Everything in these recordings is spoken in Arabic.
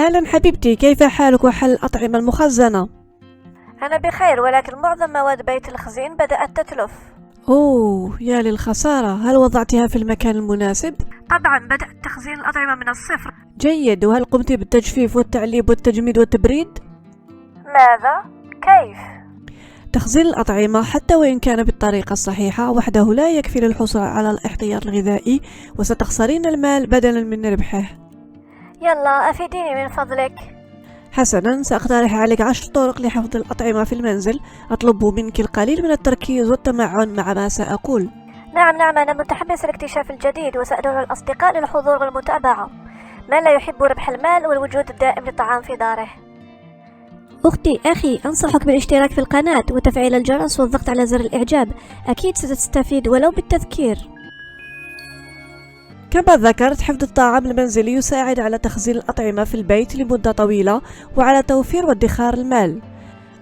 أهلا حبيبتي، كيف حالك وحال الأطعمة المخزنة؟ أنا بخير، ولكن معظم مواد بيت الخزين بدأت تتلف. أوه يا للخسارة، هل وضعتها في المكان المناسب؟ طبعا بدأت تخزين الأطعمة من الصفر. جيد، وهل قمت بالتجفيف والتعليب والتجميد والتبريد؟ ماذا؟ كيف؟ تخزين الأطعمة حتى وإن كان بالطريقة الصحيحة وحده لا يكفي للحصول على الاحتياط الغذائي، وستخسرين المال بدلا من ربحه. يلا أفيديني من فضلك. حسنا، سأقترح عليك 10 طرق لحفظ الأطعمة في المنزل. أطلب منك القليل من التركيز والتمعن مع ما سأقول. نعم أنا متحمس لاكتشاف الجديد، وسأدعو الأصدقاء للحضور والمتابعة. من لا يحب ربح المال والوجود الدائم للطعام في داره؟ أختي أخي، أنصحك بالاشتراك في القناة وتفعيل الجرس والضغط على زر الإعجاب، أكيد ستستفيد ولو بالتذكير. كما ذكرت، حفظ الطعام المنزلي يساعد على تخزين الأطعمة في البيت لمدة طويلة وعلى توفير وادخار المال.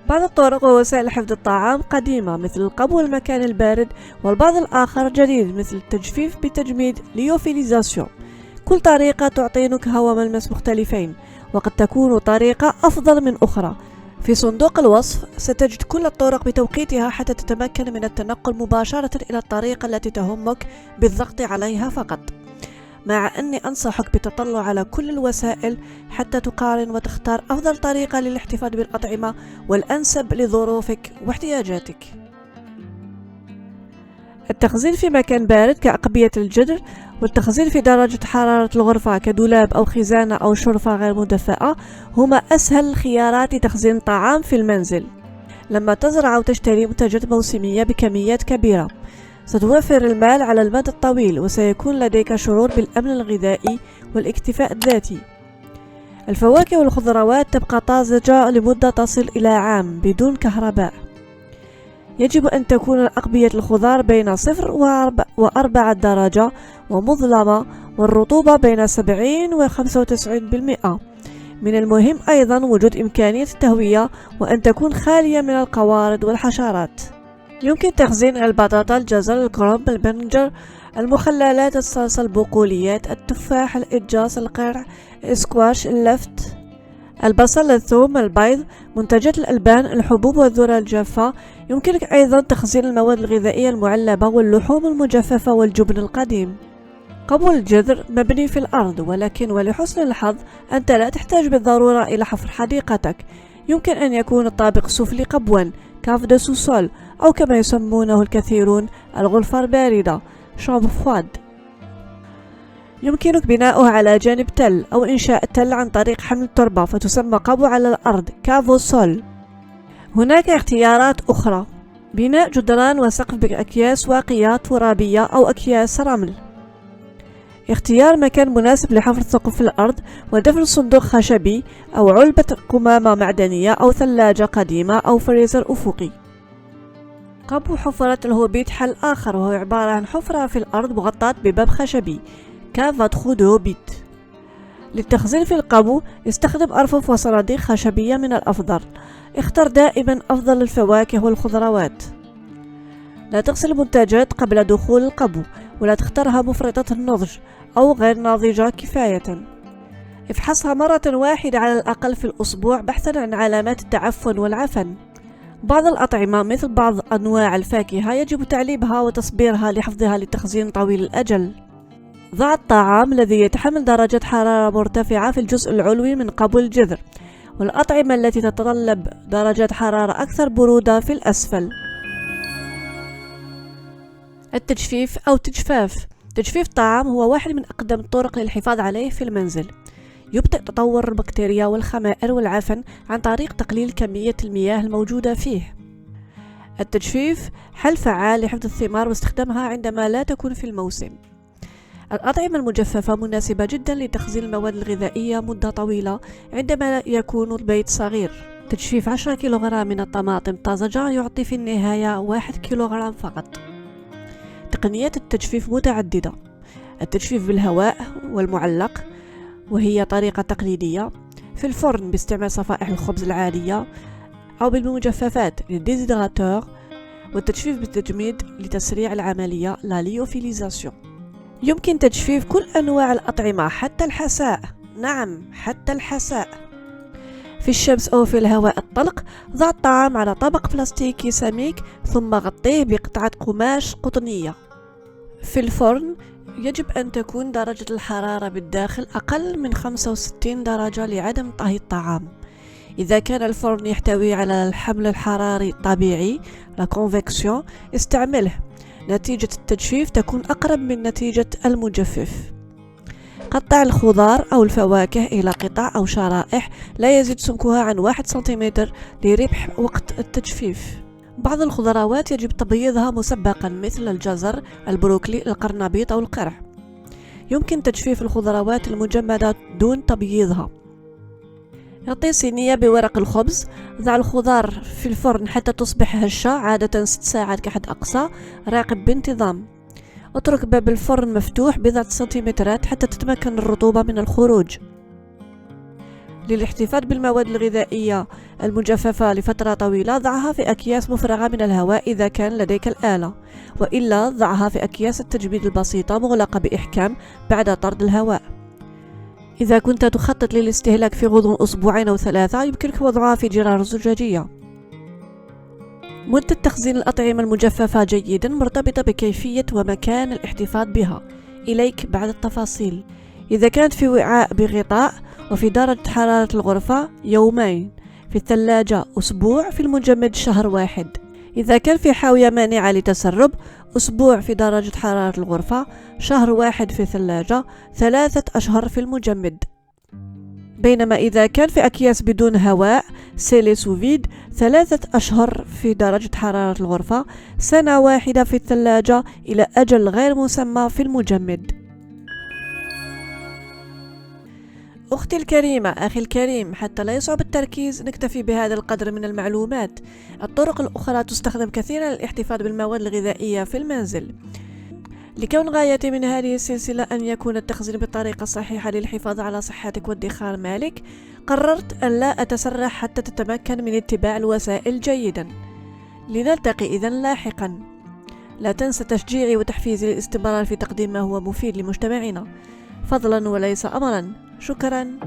بعض الطرق ووسائل حفظ الطعام قديمة مثل القبو والمكان البارد، والبعض الآخر جديد مثل التجفيف بتجميد ليوفيليزاسيون. كل طريقة تعطي نكهة وملمس مختلفين، وقد تكون طريقة أفضل من أخرى. في صندوق الوصف ستجد كل الطرق بتوقيتها حتى تتمكن من التنقل مباشرة إلى الطريقة التي تهمك بالضغط عليها فقط، مع أني أنصحك بالتطلع على كل الوسائل حتى تقارن وتختار أفضل طريقة للاحتفاظ بالأطعمة والأنسب لظروفك واحتياجاتك. التخزين في مكان بارد كأقبية الجدر، والتخزين في درجة حرارة الغرفة كدولاب أو خزانة أو شرفة غير مدفئة هما أسهل الخيارات لتخزين الطعام في المنزل. لما تزرع أو تشتري منتجات موسمية بكميات كبيرة، ستوفر المال على المدى الطويل، وسيكون لديك شعور بالأمن الغذائي والاكتفاء الذاتي. الفواكه والخضروات تبقى طازجة لمدة تصل إلى عام بدون كهرباء. يجب أن تكون أقبية الخضار بين 0 و4 درجة ومظلمة، والرطوبة بين 70 و 95%. من المهم أيضا وجود إمكانية التهوية، وأن تكون خالية من القوارض والحشرات. يمكن تخزين البطاطا، الجزر، الكرنب، البنجر، المخللات، الصلصة، البقوليات، التفاح، الإدجاص، القرع، الاسكواش، اللفت، البصل، الثوم، البيض، منتجات الألبان، الحبوب والذرة الجافة. يمكنك أيضا تخزين المواد الغذائية المعلبة واللحوم المجففة والجبن القديم. قبو الجذر مبني في الأرض، ولكن ولحسن الحظ أنت لا تحتاج بالضرورة إلى حفر حديقتك. يمكن أن يكون الطابق السفلي قبوا، كاف دو سوسول، أو كما يسمونه الكثيرون الغرفة الباردة، شامبر فواد. يمكنك بناؤه على جانب تل أو إنشاء تل عن طريق حمل التربة، فتسمى قبو على الأرض، كافو سول. هناك اختيارات أخرى: بناء جدران وسقف بأكياس واقية ترابية أو أكياس رمل. اختيار مكان مناسب لحفر ثقب في الأرض، ودفن صندوق خشبي أو علبة قمامة معدنية أو ثلاجة قديمة أو فريزر أفقي. قبو حفرة الهوبيت حل آخر، وهو عبارة عن حفرة في الأرض مغطاة بباب خشبي، كافات خود هوبيت. للتخزين في القبو استخدم أرفف وصناديق خشبية من الأفضل. اختر دائما أفضل الفواكه والخضروات. لا تغسل المنتجات قبل دخول القبو، ولا تختارها مفرطة النضج أو غير ناضجة كفاية. افحصها مرة واحدة على الأقل في الأسبوع بحثا عن علامات التعفن والعفن. بعض الأطعمة مثل بعض أنواع الفاكهة يجب تعليبها وتصبيرها لحفظها لتخزين طويل الأجل. ضع الطعام الذي يتحمل درجة حرارة مرتفعة في الجزء العلوي من قبو الجذر، والأطعمة التي تتطلب درجة حرارة أكثر برودة في الأسفل. التجفيف أو تجفاف. تجفيف الطعام هو واحد من أقدم الطرق للحفاظ عليه في المنزل. يبدأ تطور البكتيريا والخمائر والعفن عن طريق تقليل كمية المياه الموجودة فيه. التجفيف حل فعال لحفظ الثمار واستخدامها عندما لا تكون في الموسم. الأطعمة المجففة مناسبة جدا لتخزين المواد الغذائية مدة طويلة عندما يكون البيت صغير. تجفيف 10 كيلوغرام من الطماطم طازجة يعطي في النهاية 1 كيلوغرام فقط. تقنيات التجفيف متعددة: التجفيف بالهواء والمعلق، وهي طريقة تقليدية، في الفرن باستعمال صفائح الخبز العادية، أو بالمجففات للديزيدراتور، والتجفيف بالتجميد لتسريع العملية، لا ليوفيليزاسيون. يمكن تجفيف كل أنواع الأطعمة حتى الحساء نعم، حتى الحساء. في الشمس أو في الهواء الطلق، ضع الطعام على طبق بلاستيكي سميك ثم غطيه بقطعة قماش قطنية. في الفرن يجب أن تكون درجة الحرارة بالداخل أقل من 65 درجة لعدم طهي الطعام. إذا كان الفرن يحتوي على الحمل الحراري الطبيعي لا كونفكسيون استعمله. نتيجة التجفيف تكون أقرب من نتيجة المجفف. قطع الخضار أو الفواكه إلى قطع أو شرائح لا يزيد سمكها عن 1 سنتيمتر لربح وقت التجفيف. بعض الخضروات يجب تبييضها مسبقا مثل الجزر، البروكلي، القرنبيط أو القرع. يمكن تجفيف الخضروات المجمدة دون تبييضها. اعطي صينية بورق الخبز، ضع الخضار في الفرن حتى تصبح هشة، عادة 6 ساعات كحد أقصى. راقب بانتظام. اترك باب الفرن مفتوح بضعة سنتيمترات حتى تتمكن الرطوبة من الخروج. للاحتفاظ بالمواد الغذائية المجففة لفترة طويلة، ضعها في أكياس مفرغة من الهواء إذا كان لديك الآلة، وإلا ضعها في أكياس التجميد البسيطة مغلقة بإحكام بعد طرد الهواء. إذا كنت تخطط للاستهلاك في غضون 2 أو 3 يمكنك وضعها في جرار زجاجية. مدة تخزين الأطعمة المجففة جيدا مرتبطة بكيفية ومكان الاحتفاظ بها. إليك بعض التفاصيل. إذا كانت في وعاء بغطاء وفي درجة حرارة الغرفة 2 يوم، في الثلاجة 1 أسبوع، في المجمد شهر 1. إذا كان في حاوية مانعة لتسرب 1 أسبوع في درجة حرارة الغرفة، شهر 1 في الثلاجة، 3 أشهر في المجمد. بينما إذا كان في أكياس بدون هواء سيلي سوفيد، 3 أشهر في درجة حرارة الغرفة، 1 سنة في الثلاجة، إلى أجل غير مسمى في المجمد. أختي الكريمة، أخي الكريم، حتى لا يصعب التركيز نكتفي بهذا القدر من المعلومات. الطرق الأخرى تستخدم كثيرا للاحتفاظ بالمواد الغذائية في المنزل. لكون غايتي من هذه السلسلة أن يكون التخزين بالطريقة الصحيحة للحفاظ على صحتك وادخار مالك، قررت أن لا أتسرح حتى تتمكن من اتباع الوسائل جيدا. لنلتقي إذن لاحقا. لا تنسى تشجيعي وتحفيزي للاستمرار في تقديم ما هو مفيد لمجتمعنا، فضلا وليس أمرا. شكرا.